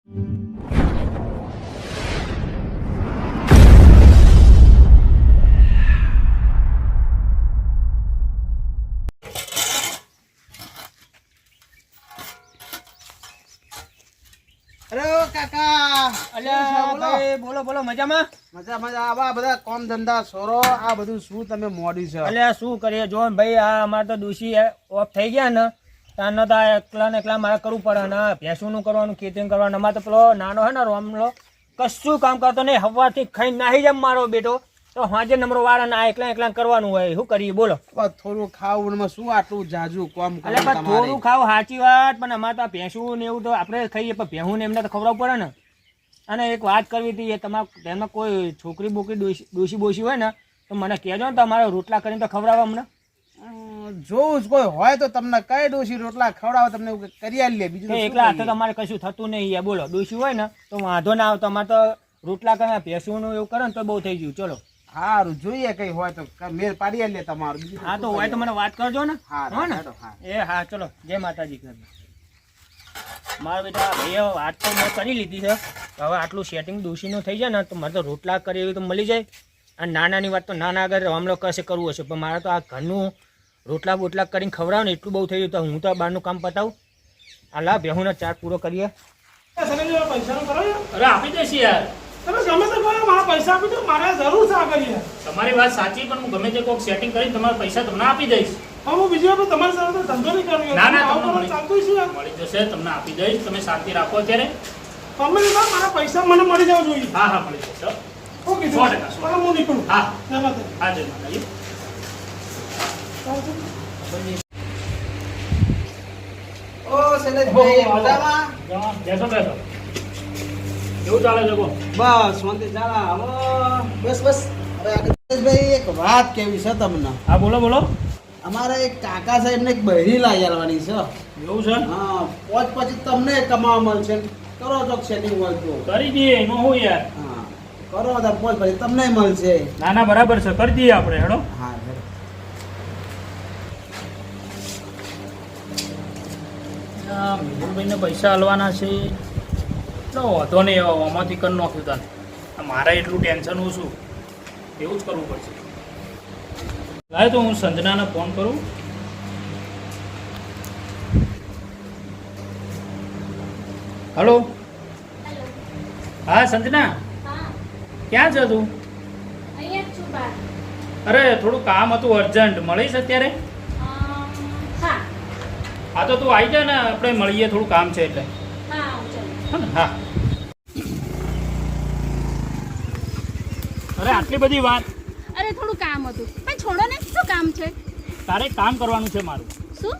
અરે કાકા, અલ્યા ભાઈ બોલો બોલો મજામાં? મજા મજા. આવા બધા કામ ધંધા સોરો આ બધું શું તમે મોડ્યું છે? અલ્યા શું કરીએ જો ને ભાઈ, આ અમારે તો ડોશી ઓફ થઈ ગયા ને તારનો તો એકલા ને એકલા મારે કરવું પડે ને ભેંસુનું કરવાનું, ખેતીનું કરવાનું. અમારે તો પેલો નાનો હે ને રોમલો કશું કામ કરતો નહીં, હવારથી ખાઈને નાહી જાય મારો બેટો, તો હાજે નંબરો વાળા ના એકલા એકલા કરવાનું હોય. શું કરીએ બોલો? થોડું ખાવું શું આટલું જાજુ કામ એટલે થોડું ખાવ સાચી વાત, પણ અમારે તો ભેંસું ને એવું તો આપણે ખાઈએ, પણ ભેહું ને એમને તો ખવડાવવું પડે ને. અને એક વાત કરવી હતી, એ તમારા એમાં કોઈ છોકરી બોકરી ડોશી બોશી હોય ને તો મને કહેજો ને, તમારે રોટલા કરીને તો ખવડાવવા અમને. જોવું જ કોઈ હોય તો તમને કઈ ડોશી રોટલા ખવડાવો તમને કરી આલી લે. બીજું એકલા હાથે તમારે કશું થતું નહીં. બોલો ડોશી હોય ને તો વાંધો ના આવે, અમારે તો રોટલા કરીને ભેંસુનું એવું કરે ને તો બહુ થઈ ગયું. ચલો સારું, જોઈએ કઈ હોય તો મેર પાડી આલી લે તમારું. હા તો હોય તો મને વાત કરજો ને. હા ને એ હા, ચલો જય માતાજી. મારા બેટા ભાઈ વાત તો મેં કરી લીધી છે, હવે આટલું સેટિંગ ડોશીનું થઈ જાય ને તો મારે તો રોટલા કરી એવી તો મળી જાય. અને નાનાની વાત તો નાના આગળ હમણાં કશે કરવું હશે, પણ મારે તો આ ઘરનું રોટલા બોટલા કરીને ખવડાવ ને એટલું બહુ થઈ ગયું, તો હું તો બહારનું કામ પતાવું. આ લા બેહુનો ચાર્જ પૂરો કરીએ. અરે આપી દઈશ યાર, તમે ગમે તે કરો, મારા પૈસા આપી દો, મારે જરૂર છે આ કરીએ. તમારી વાત સાચી, પણ હું ગમે તે કોઈક સેટિંગ કરી તમારા પૈસા તમને આપી દઈશ. હવે હું બીજી વાર તમારી સાથે ધંધો નહીં કરું. ના ના, આવું તમને કરવાનું ચાલતું છે યાર. મળી જશે, તમને આપી દઈશ. તમે શાંતિ રાખો અત્યારે. તમે લીધા મારા પૈસા મને મળી જવા જોઈએ. હા હા, મળી જશે. ઓકે 100%. હવે હું નીકળું. હા જય માતાજી. હા, જય માતાજી. ઓ શૈલેષભાઈ, મજામાં? બેસો બેસો. કેવું ચાલે છે કહો? બસ શાંતિ ચાલે. હવે બસ બસ. હવે શૈલેષભાઈ એક વાત કેવી છે તમને. હા બોલો બોલો. અમારે એક કાકા છે, એમને એક બહેરી લાવી આલવાની છે. એવું છે? હા, પોચ પછી તમને કમાવા મળશે. કરો તો સેટિંગ હોય તો. કરી દઈએ, એમાં હું યાર. હા, કરો તો પોચ પછી તમને મળશે. ના ના, બરાબર છે, કરી દઈએ આપણે. હેડો. હા મિથુનભાઈને પૈસા હાલવાના છે તો વાંધો નહીં, આમાંથી કરી નાખ્યું તને. મારે એટલું ટેન્શન ઓછું, એવું જ કરવું પડશે. લાય તો હું સંજનાને ફોન કરું. હલો. હા સંજના, ક્યાં છે તું? અરે થોડું કામ હતું અર્જન્ટ, મળીશ અત્યારે? હા તો તું આવી જા ને, આપણે મળીએ, થોડું કામ છે એટલે. હા. અરે આટલી બધી વાત. અરે થોડું કામ હતું, પણ છોડો ને, શું કામ છે? તારે એક કામ કરવાનું છે મારું. શું?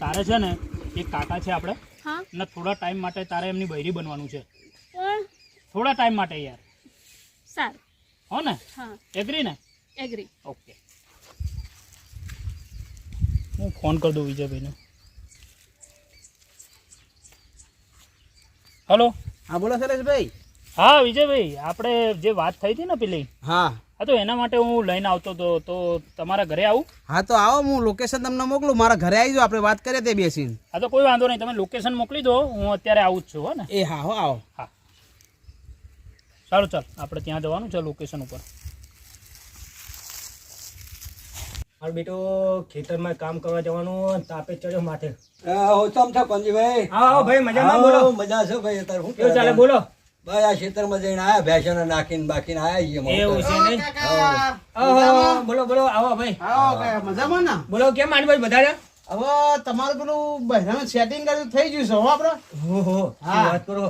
તારે છે ને એક કાકા છે આપણે, હા. ને થોડા ટાઈમ માટે તારે એમની બૈરી બનવાનું છે. પણ થોડા ટાઈમ માટે યાર. સારું. હો ને? હા. એગ્રી ને? એગ્રી. ઓકે, હું ફોન કરી દઉં વિજયભાઈને. હલો. હા બોલો શૈલેષભાઈ. હા વિજયભાઈ, આપણે જે વાત થઈ હતી ને પેલી, હા હા તો એના માટે હું લઈને આવતો હતો, તો તમારા ઘરે આવું? હા તો આવો, હું લોકેશન તમને મોકલું, મારા ઘરે આવી જાઓ, આપણે વાત કરીએ તે બેસીને. હા તો કોઈ વાંધો નહીં, તમે લોકેશન મોકલી દો, હું અત્યારે આવું જ છું. હો ને? એ હા હો, આવો. હા સારું, ચાલ આપણે ત્યાં જવાનું છે લોકેશન ઉપર. મારો બેટો ખેતરમાં કામ કરવા જવાનું, તાપે ચડ્યો માથે. ઓછમ છે પંજીભાઈ. આવો ભાઈ, મજામાં? બોલો મજા છે ભાઈ. અત્યારે શું કેવું ચાલે? બોલો. ભાઈ આ ખેતરમાં જઈને આયા, ભેંસોને નાખીને બાકીને આયા એવું છે નહીં? મજામાં? બોલો બોલો, આવો ભાઈ. આવો કાકા, મજામાં ને? બોલો, કેમ માનભાઈ બધા? હવે તમારું પેલું બહેરાનું સેટિંગ કર્યું થઈ ગયું છે હો આપણે. ઓહો, હા. વાત કરો.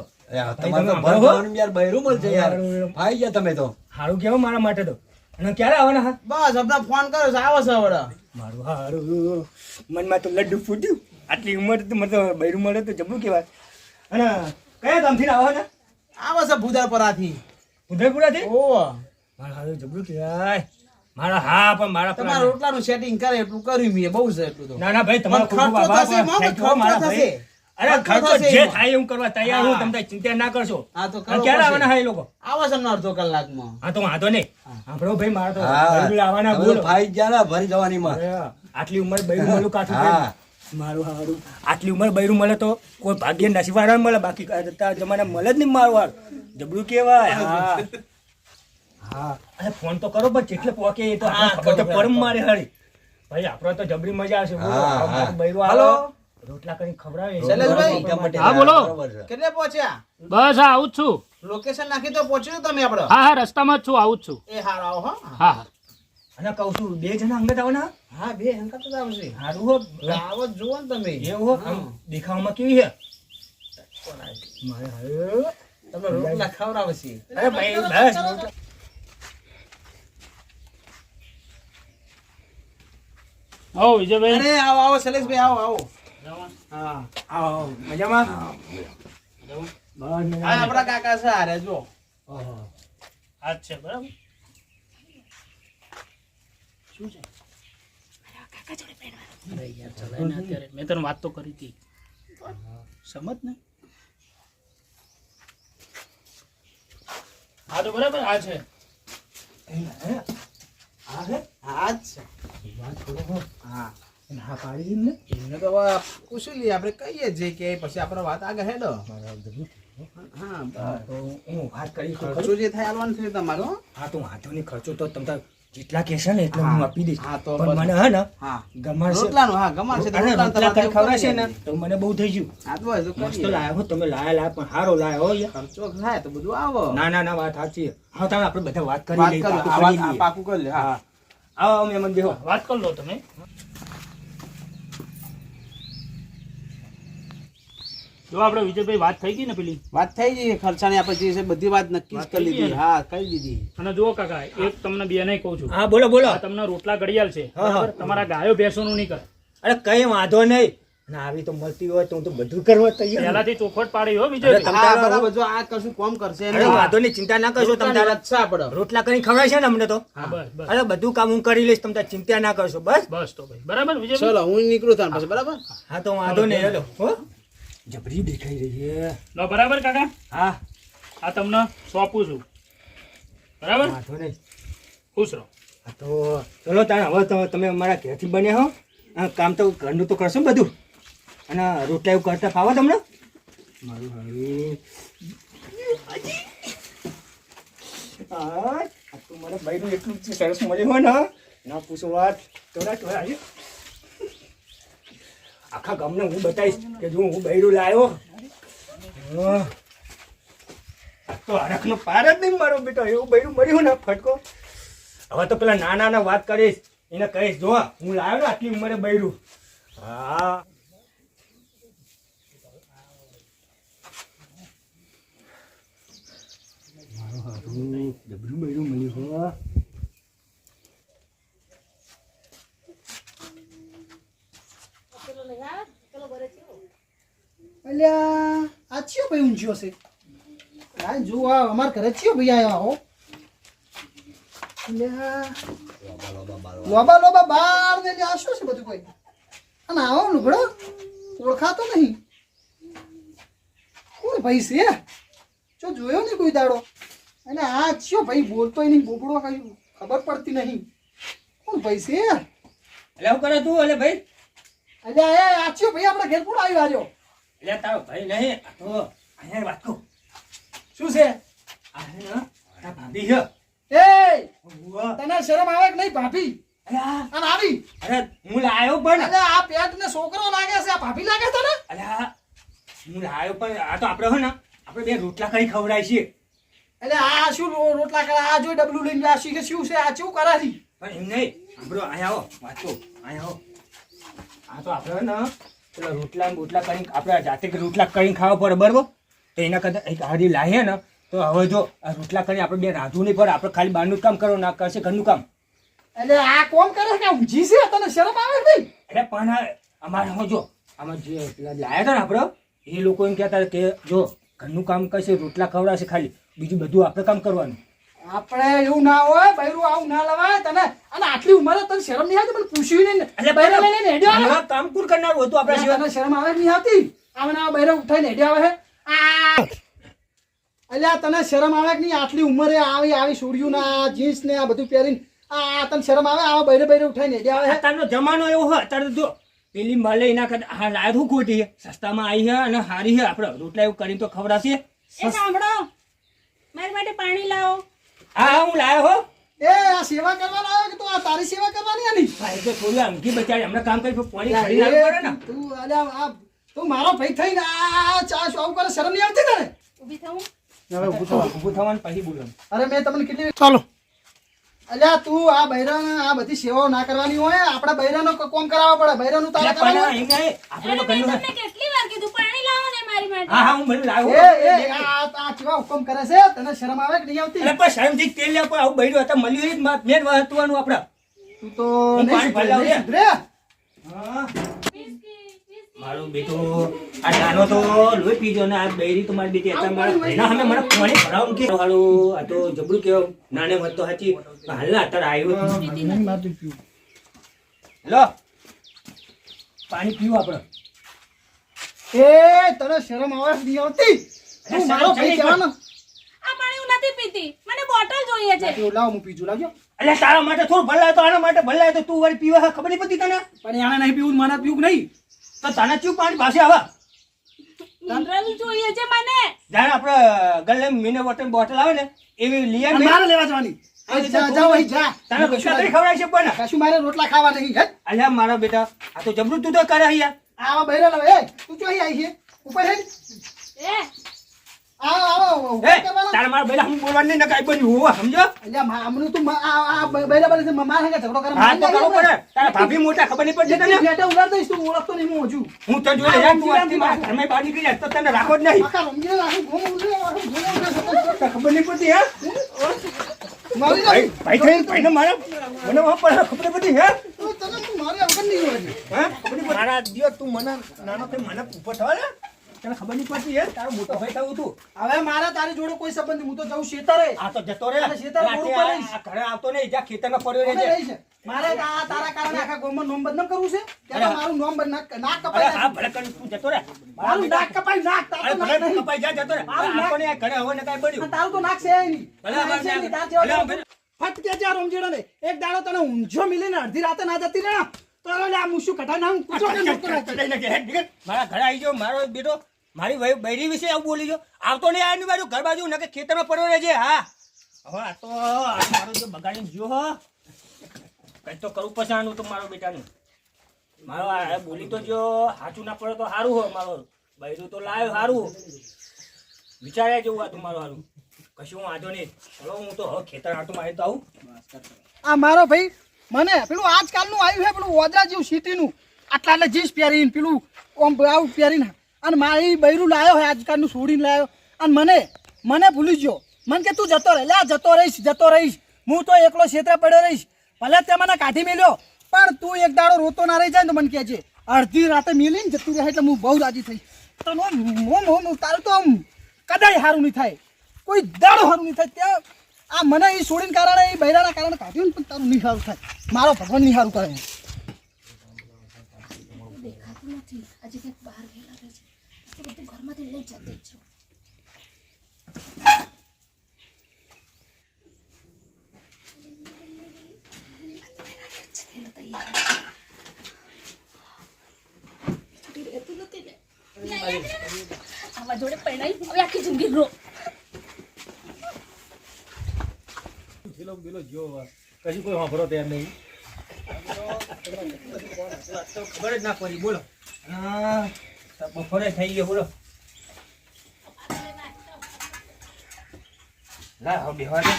તમારે તો ભરવાનું યાર બૈરું મળશે યાર. ભાઈ ગયા તમે તો. સારું કેવું મારા માટે તો. અને ક્યારે આવવાના? હા બસ હમણાં ફોન કર્યો છે, આવો છે હવે. મારું હારું, મનમાં તો લડ્ડુ ફૂટ્યું. આટલી ઉંમર તો મને તો બૈરું મળે તો જબરું કહેવાય. અને કયા ગામથી આવવાના? આવો છે ભૂદારપરાથી. ઉદયપુરાથી? ઓહો, મારા હારું જબરું કહેવાય. મારા હા, પણ મારા તમારા રોટલાનું સેટિંગ કરે એટલું કર્યું મેં, બહુ છે એટલું તો. ના ના ભાઈ, તમારો ખૂબ ખૂબ આભાર. Thank you, મારા ભાઈ. અરે ખર્ચો જે થાય એવું કરવા તૈયાર હું, તમે ચિંતા ના કરશો. હા તો અને ક્યારે આવવાના હા એ લોકો? આવો છે હમણાં અડધો કલાકમાં. હા તો વાંધો નહીં. સાંભળો ભાઈ, મારા તો હા બૈરું આવવાના તમે તો બોલો. ભાઈ ગયા ને ભરી જવાની માં. અરે, આટલી ઉંમર બૈરું મળું કાઠું હા. મારું હારું આટલી ઉંમર બૈરું મળે તો કોઈ ભાગ્ય નસીબવાળા મળે, બાકી અત્યાર જમાના મળે જ નહીં મારું હારું. જબરું કેવાય. હા હા, અને ફોન તો કરો પણ જેટલે પોકે એ તો આપણે ખબર તો પડે મારે હળી. ભાઈ આપણો તો જબરી મજા આવશે. બૈરું હાલો. રોટલા કરી ખવડાવે. શૈલેષભાઈ. હા, બોલો. કેટલે પહોંચ્યા? બસ આ આવું જ છું. લોકેશન નાખી તો પહોંચ્યું તમે આપણે? હા હા, રસ્તામાં જ છું, આવું જ છું. એ હાર આવો હો. હા હા. અને કહું છું 2 જણા અંગત આવો ને. હા, બે હંકાત જ આવશે. હારું હો. આવો જ જુઓ ને તમે. એવું હો. આમ દેખાવામાં કેવી છે મારે હારું. તમે રોટલા ખવડાવશે. અરે ભાઈ બસ રોટલા. આવો વિજયભાઈ. અરે આવો આવો શૈલેષભાઈ, આવો આવો. હા, આવો મજામાં. બસ આ મજામાં. આપણા કાકા છે હારે જો. ઓહો. આ જ છે બરાબર. શું છે? અરે યાર, ચલાય ને અત્યારે. મેં તને વાત તો કરી હતી. સમજ ને. હા તો બરાબર, આ છે. આ હે હા જ છે. વાત કરો હો. હા, ના પાડી ને. એમને તો હવે પૂછી લઈએ, આપણે કહીએ જ કે પછી આપણે વાત આગળ હેડો. હા, તો હું વાત કરી તો ખર્ચો જે થાય આલવાનું છે તમારો. હા તો વાંધો નહીં, ખર્ચો તો તમે જેટલા કહેશે ને એટલો હું હા. આપી દઈશ. હા, તો પણ બસ. મને હે ને હા, ગમાડશે. રોટલાનું હા ગમાડશે તો અને રોટલાનું રોટલા કરી તમારે ખવડાવશે ને કરીએ. તો મને બહુ થઈ ગયું. હા, તો બસ, તો મસ્ત કરીએ. લાયા હો તમે, લાયા પણ સારો લાયા હો યાર. ખર્ચો થાય તો બધું આવો. ના ના ના, વાત સાચી છે. હા તમે આપણે બધા વાત કરી વાત લઈએ, કરો, પાકું આ કરી વાત આ લઈએ. પાકું કરી લે. હા, હા આવો મહેમાન બેહો. વાત કરી લો તમે. જો આપણે વિજયભાઈ વાત થઈ ગઈ ને પેલી. વાત થઈ ગઈ ખર્ચાની, આપણે જે છે બધી વાત નક્કી જ વાત કરી થઈ ગઈ લીધી. ને? હા, કરી દીધી. અને જુઓ કાકા, એક તમને બેને કહું છું. હા બોલો બોલો. આ તમને રોટલા ઘડિયાળ છે હા, હા. બરાબર? તમારા ગાયો ભેંસોનું નહીં કરે. અરે કઈ વાંધો નહીં. ના આવી તો મળતી હોય તો હું તો બધું કરવા તૈયાર છું. પહેલાથી ચોખવટ પાડી હો અરે વિજયભાઈ. તમ હા, તારે બરાબર. જો આ કશું કોમ કરશે અરે નહીં. વાંધો નહીં, ચિંતા ના કરશો તમે રોટલાની તારા. વાત છે આપણે. રોટલા કરી ખવડાવશે ને અમને તો. હા બસ બસ અરે બધું કામ હું કરી લઈશ, તમે તાર ચિંતા ના કરશો બસ. બસ તો ભાઈ બરાબર વિજયભાઈ. ચલો હું નીકળું તાર પછી, બરાબર? હા તો વાંધો નહીં. હેલો હો. જબરી દેખાઈ રહી છે. લો બરાબર કાકા, હા આ તમને સોંપું છું બરાબર. વાંધો નહીં. ખુશ રહો. હા તો ચલો તાર હવે તો તમે અમારા ઘરેથી બન્યા હો. આ કામ તો ઘરનું તો કરશો ને બધું. અને રોટલા એવું કરતા ફાવો તમને? મારું હારું. હા આ તો મારે ભાઈનું એટલું જ સરસ મળ્યું હોય ને, ના પૂછો વાત. થોડા થોડા આજે આખા ગામને હું બતાવીશ કે જો હું બૈરું લાવ્યો. હા. આ તો હરખનો પાર જ નહીં મારો બેટો, એવું બૈરું મળ્યું ને ફટકો. હવે તો પેલા નાના વાત કરીશ, એને કહીશ જો હું લાવ્યો ને આટલી ઉંમરે બૈરું. હા મારું હારું ડબલું બૈરું મળ્યું હો. અલ્યા આ ચિયો ભાઈ ઊંઝ્યો છે. આ જો આ અમાર ઘરે ચિયો ભાઈ આવ્યા હો. અલ્યા લોબા લોબા બાર ને આ શું છે બધું કોઈ? અને આવો લુગડો ઓળખાતો નહીં. કોણ ભાઈ છે? જો જોયો નહીં કોઈ દાડો. અને આ ચિયો ભાઈ બોલતોય નહીં, બોબડો કઈ ખબર પડતી નહીં. કોણ ભાઈ છે? એટલે શું કરે તું? એટલે ભાઈ અલ્યા એ આ ચિયો ભાઈ આપણા ઘેર કોણ આવ્યો આવ્યો? એટલે તારો ભાઈ નહીં, આ તો અહીંયા વાત કહું. શું છે? આ હે ને તારા ભાભી છે. એ ઉવ્વ. તને શરમ આવે કે નહીં ભાભી? અરે આ- અને આવી અરે હું લાયો પણ. અરે આ પેટ ને છોકરો લાગે છે, આ ભાભી લાગે છે ને? અરે હું લાયો પણ આ તો આપણે હોય ને આપણે બે રોટલા કરી ખવડાય છીએ. એટલે આ શું રોટલા કરે? આ જો ડબલું લઈને આ શી કે શું છે? આ કેવું કરે છે? પણ એમ નહીં, સાંભળો અહીંયા આવો વાંચો, અહીંયા આવો. આ તો આપણે ને પેલા રોટલા બોટલા કરીને આપણે જાતે રોટલા કરીને ખાવા પડે બરાબર. તો એના કરતાં એક હારી લાવીએ ને તો હવે જો આ રોટલા કરીને આપણે બે રાંધવું નહીં પડે, આપણે ખાલી બહારનું જ કામ કરો, ના કરશે ઘરનું કામ. એટલે આ કોમ કરે છે કે ઊંઘી છે? તને શરમ આવે કે નહીં? એટલે પણ અમારે હું જો આમાં જે પેલા લાયા હતા ને આપણે એ લોકો એમ કહેતા કે જો ઘરનું કામ કરશે, રોટલા ખવડાવશે, ખાલી બીજું બધું આપણે કામ કરવાનું. આપણે એવું ના હોય, બૈરું આવું ના લવાય તને. અને આટલી ઉંમરે તને શરમ નહીં આવતી? મને પૂછ્યું નહીં. એટલે બૈરા લઈને હેડ્યો આવે? આવા કામ કોણ કરનારું હતું આપણા સિવાય? તને શરમ આવે કે નહીં આવતી? આવા ના બૈરા ઉઠાઈને હેડ્યો આવે છે? આ અલ્યા તને શરમ આવે કે નહીં? આટલી ઉંમરે આવી સોડિયું ના જીન્સ ને આ બધું પહેરીને આ તને શરમ આવે? આવા બૈરે બૈરે ઉઠાઈને હેડ્યો આવે છે? અત્યારનો જમાનો એવો હોય, અત્યારે તો જો પેલી મળે એના કરતા હા લાય શું ખોટી છે સસ્તામાં આવી છે અને સારી છે આપણે રોટલા એવું કરીને તો ખવડાવશે એ સાંભળો મારી માટે પાણી લાવો. હા હું લાયો હો એ આ સેવા કરવાના આવ્યો કે તું આ તારી સેવા કરવાની આની? ભાઈ તો થોડું અંકી બચાડી હમણાં કામ કરી પાણી ખરી લાવવું પડે ને તું અલ્યા આ તું મારો ભાઈ થઈને આ ચા આવું કરે શરમ નહીં આવતી તને? ઊભી થવું. હવે ઊભું થવા. ઊભું થવાનું પછી બોલવાનું અરે મેં તમને કેટલી ચાલો અલ્યા તું આ બૈરાને આ બધી સેવાઓ ના કરવાની હોય આપણા બૈરાનો કોમ કરાવવા પડે બૈરાનું તારે એટલે પણ કરાવવું હોય. આપણે તો અરે મેં ઘરનું તમને કેટલી વાર કીધું પાણી લાવો ને મારી માટે. હા હું મને લાવું આ કેવા હુકમ કરે છે તને શરમ આવે કે નહીં આવતી? એટલે પણ શરમથી તેલ લેવા પણ આવું બૈરું હતા મળ્યું એ મેન વહતુવાનું આપણે તું તો હું નહીં પાણી સુધરે, ભરી લાવું નહીં સુધરે. હા વિસ્કી, વિસ્કી. મારું બેટું આ નાનો તો લોહી પીજો ને આ બૈરી તો મારી બેટી હતા મારા ભાઈના સામે મને પાણી ભરાવું કે હારું આ તો જબરું કેવું નાને મત તો સાચી હાલના અત્યારે આવ્યો હેલો પાણી પીવું આપણે એ તને શરમ આવે કે નહીં આવતી? તું મારો ભાઈ કહેવાનો? આ પાણી હું નથી પીતી મને બોટલ જોઈએ છે. તું લાવ હું પીજું લાવજો. એટલે તારા માટે થોડું ભલાય તો આના માટે ભલાય તો તું વળી પીવા ખબર નહીં પડતી તને પણ આને નહીં પીવું મને પીવું નહીં. તો તને ચૂપ પાણી પાસે આવા મિનરલ જોઈએ છે મને. જાણે આપણે ગલ્લે મિને વોટર બોટલ આવે ને એવી લઈ અને આવી મારે લેવા જવાની. જાઓ અહીં જા. તને કશું કઈ ખવડાવી છે પણ કશું મારે રોટલા ખાવા નહીં. હે? અલ્યા મારા બેટા આ તો જબરું તું તો કરે અહીંયા આવા બૈરા લાવ. એ તું જો અહીં આવી છે ઉપર હે એ આવો આવો એ તારા મારા બેટા હું બોલવાનું નહીં ને કાંઈ બન્યું હોવા સમજો અલ્યા હમણાં તું આ બૈરા બૈરા મારા હંગે ઝઘડો કરે. હા તો કરવું પડે તારા ભાભી મોટા ખબર નહીં પડતી તને બેટા ઉલાડ દઈશ તું ઓળખતો નહીં હું હજુ. હું તો જોઈ યાર તું આજથી મારા ઘરમાં બહાર નીકળી જાય તો તને રાખો જ નહીં આખા રંગીને આખું ઘૂમ ઉડે, આખું ઘૂમ ઉડે સતત. તને ખબર નહીં પડતી હે મારી ભાઈ જાવ. ભાઈ થઈને ભાઈને મારા મને વહાં પર ખબર પડતી હે તું તને તું મારી વગર નહીં હોય હજી. હે ખબર નહીં પડતી મારા દિયો તું મને નાનો થઈ મને ઉપર થવા ને તને ખબર નહીં પડતી હે તારો મોટો ભાઈ થવું તું હવે મારા તારી જોડે કોઈ સંબંધ નહીં. હું તો જાઉં શેતરે. આ તો જતો રે અને શેતાળ રાતે મોડું કરે છે. આ ઘરે આવતો નહીં જ્યાં ખેતરમાં પડ્યો અમે રહેજે રહી છે. મારે તારા કારણે આખા ગામમાં નોમ બદનામ કરવું છે? કે અરે મારું નોમ નાક અરે કપાઈ હા ભલે કરી તું જતો રે મારું નાક કપાઈ નાક અરે તારું ભલે નાક નહીં. કપાઈ જા જતો રે મારું નાક- આપણને ઘરે હવે ને કાંઈ બન્યું અને તારું તો નાક છે નહીં. ભલે નાક છે નહીં. તાર જેવો ફટ કે જ્યાં રમજીડો ને એક દાડો તને ઊંઝો મિલીને અડધી રાતે ના જતી રહે ને તો અરે આ મુશું કઢા ના હું કૂતરો કે નોકર રાખી. મારા ઘરે આવી ગયો મારો બેટો મારી બૈરી વિશે આવું બોલી ગયો આવતો નહીં આની બાજુ ઘર બાજુ નકે ખેતરમાં પડ્યો રહેજે હા હવે આ તો આ મારો જો બગાડીને જો હો કંઈ તો કરવું પડશે આનું તો મારો બેટાનું મારો આ બોલી તો જો સાચું ના પડે તો સારું હો મારો બૈરું તો લાવ્યો સારું વિચાર્યા જેવું આ તું મારું સારું કશું વાંધો નહીં ચલો હું તો હવે ખેતર આટું મારી તો આવું આ મારો ભાઈ મને પેલું આજકાલનું આવ્યું છે પેલું ઓદરા જેવું સિટીનું આટલા આટલા જીન્સ પહેરીને પેલું ઓમ આવું પહેરીને અને મારી બૈરું લાવ્યો હોય આજકાલનું છોડીને લાવ્યો અને મને ભૂલી ગયો મને કે તું જતો રહે લે જતો રહીશ હું તો એકલો ક્ષેત્ર પડ્યો રહીશ ભલે તે મને કાઢી મેલ્યો પણ તું એક દાડો રોતો ના રહી જાય ને તો મને કહેજે અડધી રાતે મેલીને જતી રહે એટલે હું બહુ રાજી થઈ તો તારું તો આમ કદાય સારું નહીં થાય કોઈ દાડો સારું નહીં થાય ત્યાં આ મને એ છોડીને કારણે એ બૈરાના કારણે કાઢ્યું ને પણ તારું નહીં સારું થાય મારો ભગવાન નહીં સારું કરે દેખાતું નથી આજે કંઈક બહાર ગયેલા રહે છે આ તો બધું ઘરમાંથી લઈ જતી જ છું. આવા જોડે પરણાઈ હવે આખી જિંદગી રો કશું કોઈ વાપરો તૈયાર નહીં તો ખબર જ ના પડી બોલો હા બપોરે થઈ ગયો બોલો લા હવે બેહવા દે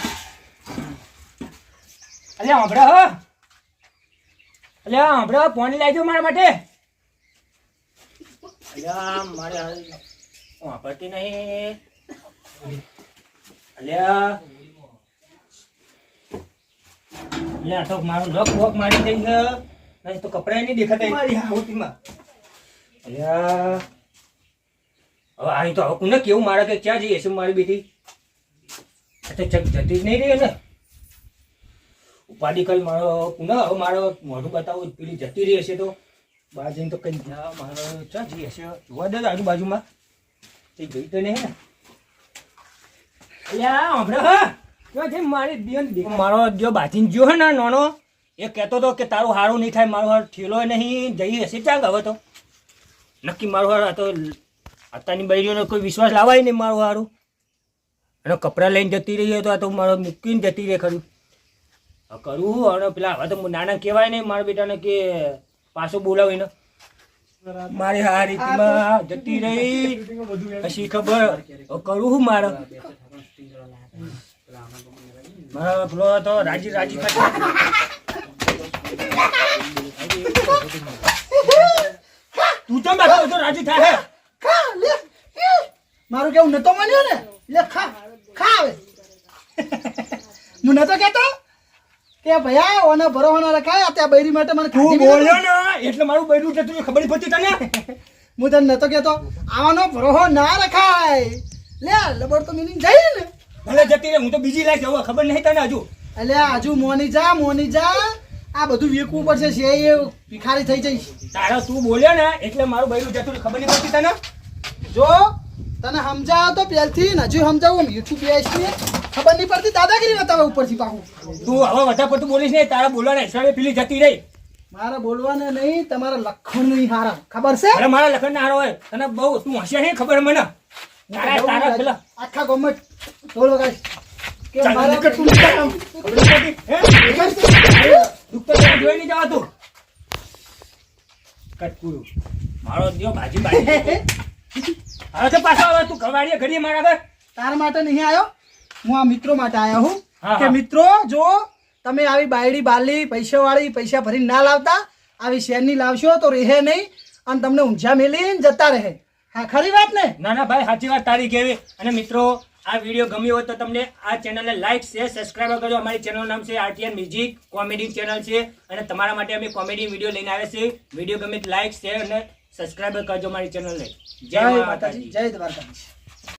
અલ્યા હમણાં પાણી લાવજો મારા માટે અલ્યા મારે વાપરતી નહીં અલ્યા તો મારું લક વોક મારી થઈ છે નહીં તો કપડા નહીં દેખાતા મારી હાઉટીમાં અલ્યા હવે અહીં તો હવે કોને કેવું મારે કે ક્યાં જઈએ છે મારી બેટી તો ચક જતી જ નહીં રહી ને ઉપાડી કરી મારો પુનઃ હવે મારો મોઢું બતાવું પેલી જતી રહી હશે તો બહાર જઈને તો કઈ મારો ક્યાં જઈ હશે જોવા દે આજુબાજુમાં તે ગઈ તો નહીં ને અલ્યા હમણાં હા જો જે મારી દિયન મારો જો બાજીન જો હે ને નાનો એ કહેતો હતો કે તારું હારું નહીં થાય, મારું હાર ઠેલો નહીં જઈ હશે ચાંગ. હવે તો નક્કી મારું હાર આ તો અત્યારની બૈરીઓનો કોઈ વિશ્વાસ લાવાય નહીં મારું હારું. અને કપડાં લઈને જતી રહી હોય તો આ તો મારો મૂકીને જતી રહે ખરું. કરું અને પેલા હવે તો નાના કહેવાય નહીં મારા બેટાને કે પાછો બોલાવીને મારી આ રીતમાં જતી રહી પછી ખબર કરું હું મારા પેલો તો રાજી થાય. તું તો બાકી બધો રાજી થાય. ખા લે મારું કેવું નતો માન્યો ને લે ખા ખા હવે હું નતો કહેતો કે ભૈયા ઓને ભરોવાના રખાય આ ત્યાં બૈરી માટે મને તું ખાધી બોલ્યો ને એટલે મારું બૈરું જતું ખબર નહીં પડતી તને. હું તને નતો કહેતો આવાનો ભરોહો ના રખાય લે લબડ તો મિનિંગ જાય ને ભલે જતી રહે, હું તો બીજી લાઈક હવે ખબર નહીં તને હજુ. એટલે હજુ મોની જા આ બધું વેકવું પડશે છે એ ભિખારી થઈ જઈશ. તારા તું બોલ્યો ને એટલે મારું બૈરું જતું ખબર નહીં પડતી તને. જો તને સમજાવો તો પહેલથી ને હજુ સમજાવું મીઠું બેસી ખબર નહીં પડતી દાદાગીરી બતાવે ઉપરથી પાછું. તું હવે વધારે પડતું બોલીશ ને તારા બોલવાના હિસાબે પેલી જતી રહી. મારે બોલવાને નહીં તમારા લખણ નહીં હારા ખબર છે અરે મારા લખન ના હારો હોય તને બહુ તું હોશિયાર નહીં ખબર મને. તારા પેલા આખા ગામમાં ઢોલ વગાડીશ કે ચાલ, મારા નીકળ તું, નીકળ. ખબર નહીં પડતી, હે? દુઃખ તો તને જોઈ નહીં જવાતું. કટકું. મારો દિયો ભાજી હવે તો પાછો હવે તું કવાડીએ ઘડીએ મારા ઘર. તાર માટે નહીં આવ્યો હું આ મિત્રો માટે આવ્યો હું હા, કે હા. મિત્રો જો તમે આવી બાયડી બાલી પૈસાવાળી પૈસા ભરીને ના લાવતા આવી શેરની લાવશો તો રહે નહીં અને તમને ઊંઝા મેલીને જતા રહે. હા ખરી વાત ને ના ના ભાઈ સાચી વાત તારી કેવી. અને મિત્રો આ વિડીયો ગમ્યો હોય તો તમને આ ચેનલને લાઈક શેર સબસ્ક્રાઈબ કરજો. અમારી ચેનલનું નામ છે RTN મ્યુઝિક કોમેડી ચેનલ છે અને તમારા માટે અમે કોમેડી વિડીયો લઈને આવ્યા છે. વિડીયો ગમે તો લાઈક શેર અને સબસ્ક્રાઈબ કરજો અમારી ચેનલને. જય માતાજી જય દ્વારકાધીશ.